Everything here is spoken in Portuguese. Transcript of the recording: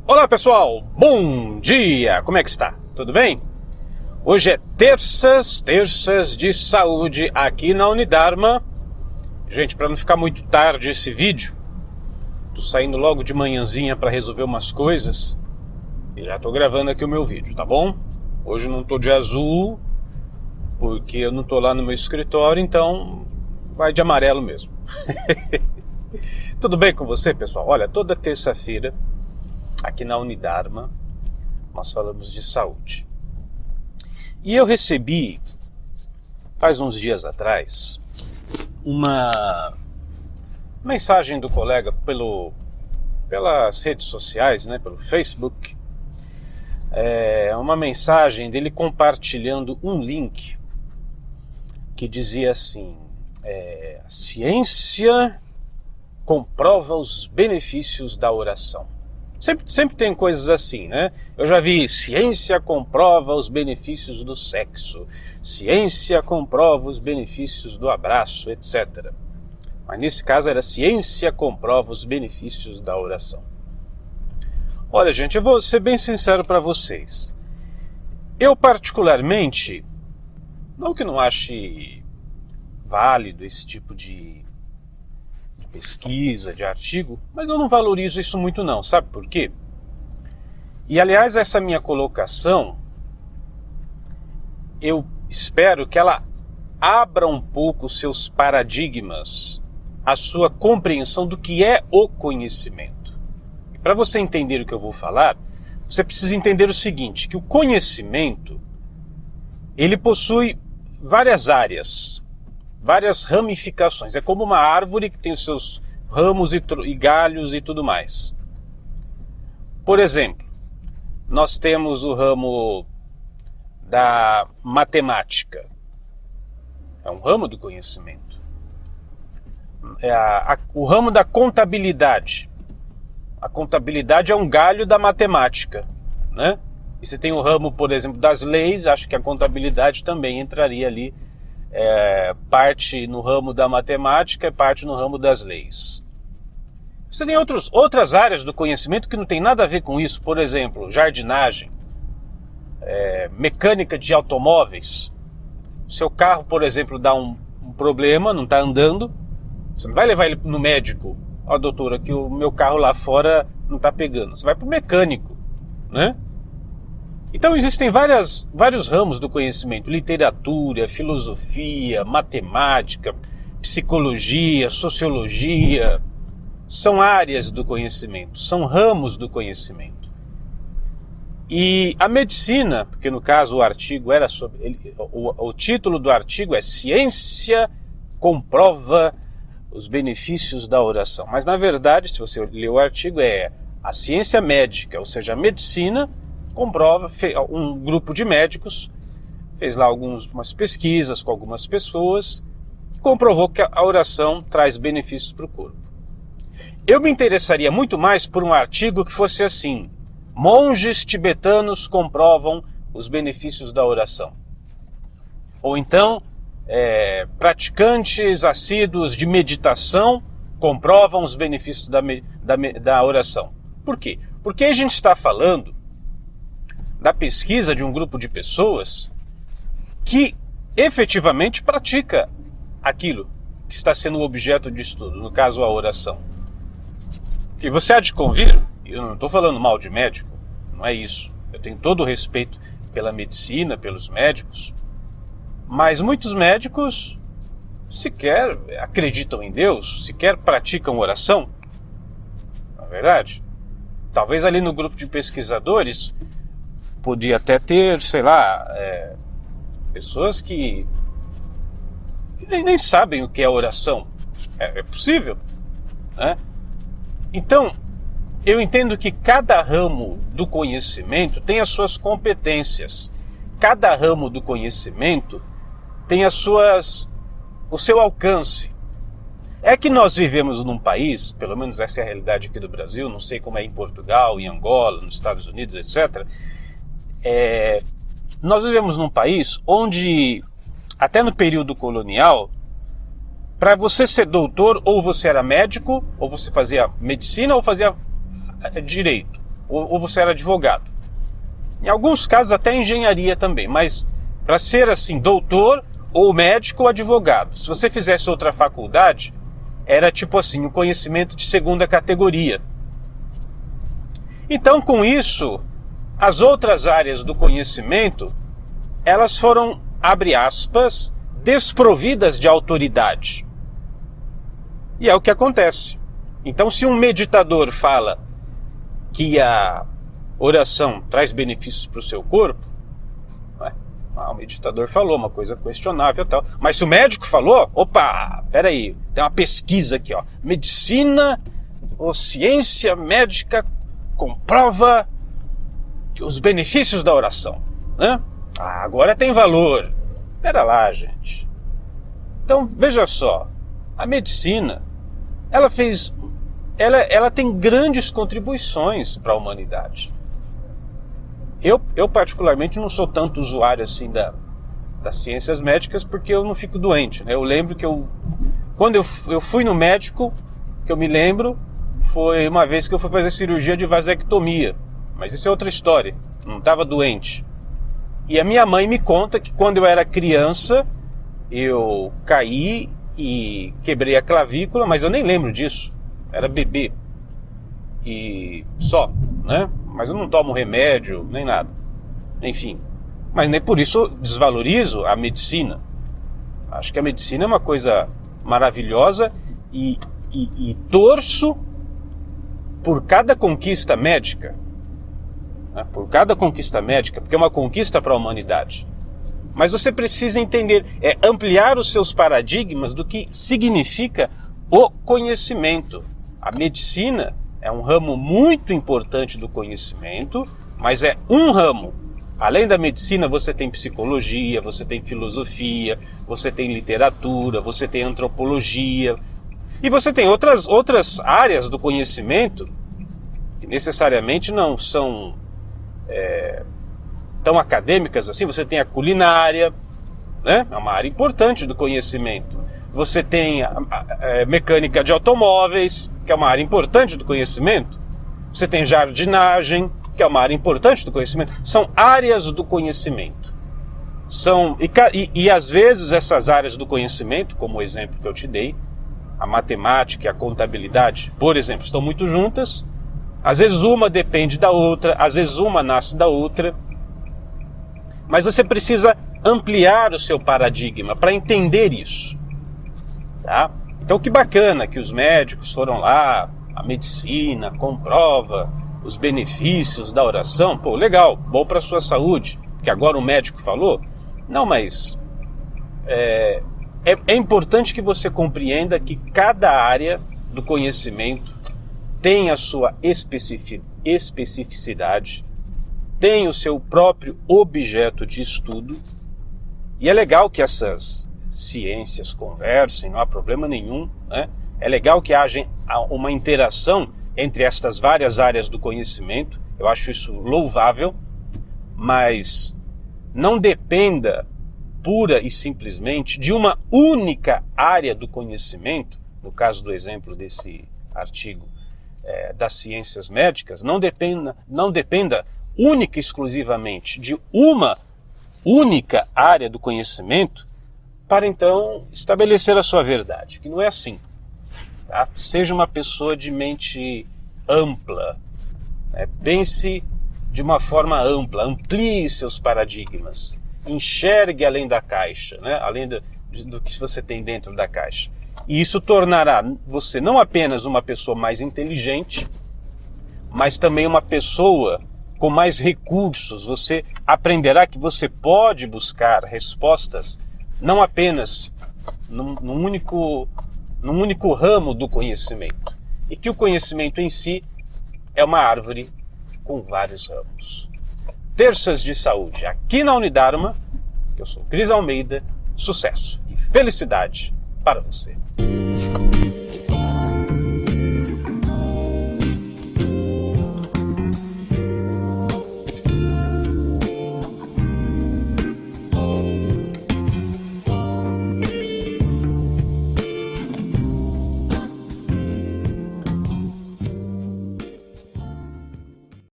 Olá pessoal, bom dia! Como é que está? Tudo bem? Hoje é terças de saúde aqui na Unidarma. Gente, para não ficar muito tarde esse vídeo, tô saindo logo de manhãzinha para resolver umas coisas e já tô gravando aqui o meu vídeo, tá bom? Hoje eu não tô de azul, porque eu não tô lá no meu escritório, então vai de amarelo mesmo. Tudo bem com você, pessoal? Olha, toda terça-feira aqui na Unidarma nós falamos de saúde. E eu recebi, faz uns dias atrás, uma mensagem do colega pelas redes sociais, né, pelo Facebook. Uma mensagem dele compartilhando um link que dizia assim: a ciência comprova os benefícios da oração. Sempre tem coisas assim, né? Eu já vi: ciência comprova os benefícios do sexo, ciência comprova os benefícios do abraço, etc. Mas nesse caso era ciência comprova os benefícios da oração. Olha, gente, eu vou ser bem sincero para vocês. Eu particularmente, não que não ache válido esse tipo de pesquisa, de artigo, mas eu não valorizo isso muito não, sabe por quê? E aliás, essa minha colocação, eu espero que ela abra um pouco os seus paradigmas, a sua compreensão do que é o conhecimento. E para você entender o que eu vou falar, você precisa entender o seguinte, que o conhecimento, ele possui várias áreas, várias ramificações. É como uma árvore que tem os seus ramos e galhos e tudo mais. Por exemplo, nós temos o ramo da matemática. É um ramo do conhecimento. O ramo da contabilidade. A contabilidade é um galho da matemática, né? E você tem o ramo, por exemplo, das leis. Acho que a contabilidade também entraria ali. Parte no ramo da matemática, parte no ramo das leis. Você tem outras áreas do conhecimento que não tem nada a ver com isso. Por exemplo, jardinagem, mecânica de automóveis. Seu carro, por exemplo, dá um problema, não está andando. Você não vai levar ele no médico. Ó, doutora, que o meu carro lá fora não está pegando. Você vai para o mecânico, né? Então existem vários ramos do conhecimento: literatura, filosofia, matemática, psicologia, sociologia. São áreas do conhecimento, são ramos do conhecimento. E a medicina, porque no caso o artigo era sobre... O título do artigo é Ciência comprova os benefícios da oração. Mas na verdade, se você ler o artigo, a ciência médica, ou seja, a medicina comprova. Um grupo de médicos fez lá algumas pesquisas com algumas pessoas e comprovou que a oração traz benefícios para o corpo. Eu me interessaria muito mais por um artigo que fosse assim: monges tibetanos comprovam os benefícios da oração. Ou então, praticantes assíduos de meditação comprovam os benefícios da oração. Por quê? Porque a gente está falando da pesquisa de um grupo de pessoas que efetivamente pratica aquilo que está sendo objeto de estudo, no caso a oração. Que você há de convir, eu não estou falando mal de médico, não é isso. Eu tenho todo o respeito pela medicina, pelos médicos, mas muitos médicos sequer acreditam em Deus, sequer praticam oração, não é verdade? Talvez ali no grupo de pesquisadores podia até ter, sei lá, pessoas que nem sabem o que é oração. É possível, né? Então, eu entendo que cada ramo do conhecimento tem as suas competências. Cada ramo do conhecimento tem o seu alcance. É que nós vivemos num país, pelo menos essa é a realidade aqui do Brasil, não sei como é em Portugal, em Angola, nos Estados Unidos, etc. Nós vivemos num país onde, até no período colonial, para você ser doutor, ou você era médico, ou você fazia medicina, ou fazia direito. ou você era advogado. Em alguns casos até engenharia também, mas para ser assim, doutor ou médico ou advogado. Se você fizesse outra faculdade, era tipo assim, um conhecimento de segunda categoria. Então, com isso, as outras áreas do conhecimento, elas foram, abre aspas, desprovidas de autoridade. E é o que acontece. Então, se um meditador fala que a oração traz benefícios para o seu corpo, o meditador falou uma coisa questionável e tal. Mas se o médico falou, opa, peraí, tem uma pesquisa aqui, ó. Medicina ou ciência médica comprova os benefícios da oração, né? Agora tem valor. Pera lá, gente. Então, veja só, a medicina, ela tem grandes contribuições para a humanidade. Eu particularmente não sou tanto usuário assim das ciências médicas porque eu não fico doente, né? Eu lembro que quando eu fui no médico, que eu me lembro, foi uma vez que eu fui fazer cirurgia de vasectomia, mas isso é outra história, não estava doente. E a minha mãe me conta que quando eu era criança, eu caí e quebrei a clavícula, mas eu nem lembro disso, era bebê, e só, né? Mas eu não tomo remédio, nem nada. Enfim, mas nem por isso desvalorizo a medicina. Acho que a medicina é uma coisa maravilhosa e torço por cada conquista médica. Né? Por cada conquista médica, porque é uma conquista para a humanidade. Mas você precisa entender, ampliar os seus paradigmas do que significa o conhecimento. A medicina é um ramo muito importante do conhecimento, mas é um ramo. Além da medicina, você tem psicologia, você tem filosofia, você tem literatura, você tem antropologia, e você tem outras áreas do conhecimento que necessariamente não são tão acadêmicas assim. Você tem a culinária, né? É uma área importante do conhecimento. Você tem a mecânica de automóveis, que é uma área importante do conhecimento. Você tem jardinagem, que é uma área importante do conhecimento. São áreas do conhecimento. E às vezes essas áreas do conhecimento, como o exemplo que eu te dei, a matemática e a contabilidade, por exemplo, estão muito juntas. Às vezes uma depende da outra, às vezes uma nasce da outra. Mas você precisa ampliar o seu paradigma para entender isso. Tá? Então que bacana que os médicos foram lá, a medicina comprova os benefícios da oração. Pô, legal, bom para a sua saúde, que agora o médico falou. Não, mas é importante que você compreenda que cada área do conhecimento tem a sua especificidade, tem o seu próprio objeto de estudo, e é legal que essas ciências conversem, não há problema nenhum, né? É legal que haja uma interação entre estas várias áreas do conhecimento, eu acho isso louvável, mas não dependa pura e simplesmente de uma única área do conhecimento. No caso do exemplo desse artigo das ciências médicas, não dependa única e exclusivamente de uma única área do conhecimento para então estabelecer a sua verdade, que não é assim. Tá? Seja uma pessoa de mente ampla, pense de uma forma ampla, amplie seus paradigmas, enxergue além da caixa, né? Além do que você tem dentro da caixa. E isso tornará você não apenas uma pessoa mais inteligente, mas também uma pessoa com mais recursos. Você aprenderá que você pode buscar respostas não apenas num único ramo do conhecimento, e que o conhecimento em si é uma árvore com vários ramos. Terças de Saúde, aqui na Unidarma. Eu sou Cris Almeida, sucesso e felicidade para você.